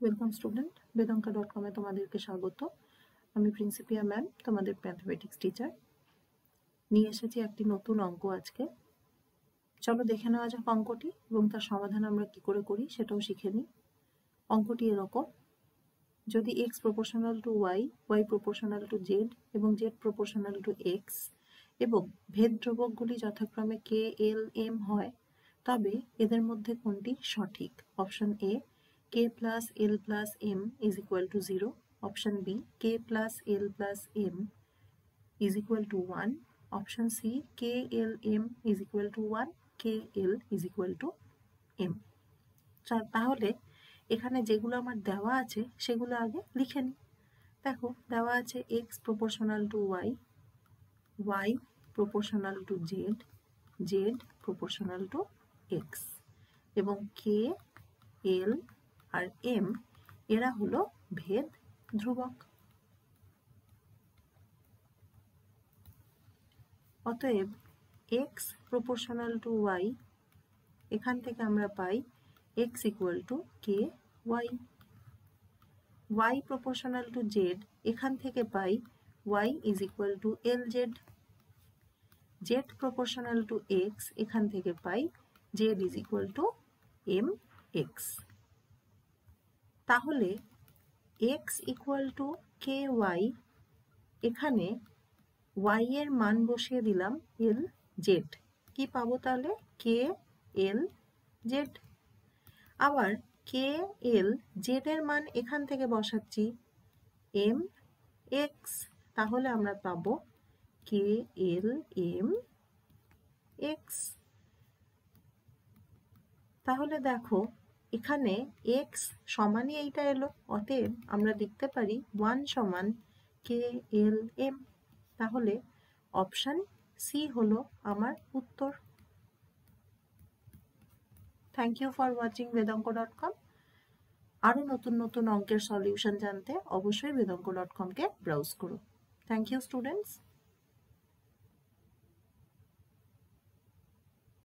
Welcome student, বেদাঙ্কা.com এ তোমাদেরকে স্বাগত। আমি প্রিন্সিপিয়া ম্যাম, তোমাদের ম্যাথমেটিক্স টিচার। নিয়ে এসেছি একটি নতুন অঙ্ক আজকে। চলো দেখে নেওয়া যাক অঙ্কটি এবং তার সমাধান আমরা কি করে করি সেটাও শিখে নিই। অঙ্কটি এরকম: যদি x proportional to y, y proportional to z এবং z প্রপোর্শনাল টু x এবং ভেদ ধ্রুবকগুলি যথাক্রমে k, l, m হয়, তবে এদের মধ্যে কোনটি সঠিক? Option A, k plus l plus m is equal to 0. Option B, k plus l plus m is equal to 1. Option C, k l m is equal to 1, k l is equal to m. তাহলে এখানে যেগুলো আমার দেওয়া আছে সেগুলো আগে লিখে নিই। দেখো দেওয়া আছে x proportional to y, y proportional to z, z proportional to x এবং k, l আর m এরা হলো ভেদ ধ্রুবক। অতএব x proportional to y, এখান থেকে আমরা পাই x equal to k y, y proportional to z, এখান থেকে পাই y is equal to lz, z proportional to x, এখান থেকে পাই z is equal to mx। তাহলে x equal to ky, এখানে y এর মান বসিয়ে দিলাম lz, কি পাবো তাহলে? k l z। আবার k l z এর মান এখান থেকে বসাচ্ছি mx, তাহলে আমরা পাবো k l m x। তাহলে দেখো এখানে x সমানই এইটা এলো, অতএব আমরা লিখতে পারি 1 সমান k l m। তাহলে অপশন সি হলো আমার উত্তর। থ্যাংক ইউ ফর ওয়াচিং বেদাঙ্ক.com। আরও নতুন নতুন অঙ্কের সলিউশন জানতে অবশ্যই বেদাঙ্ক.com কে ব্রাউজ করো। Thank you students.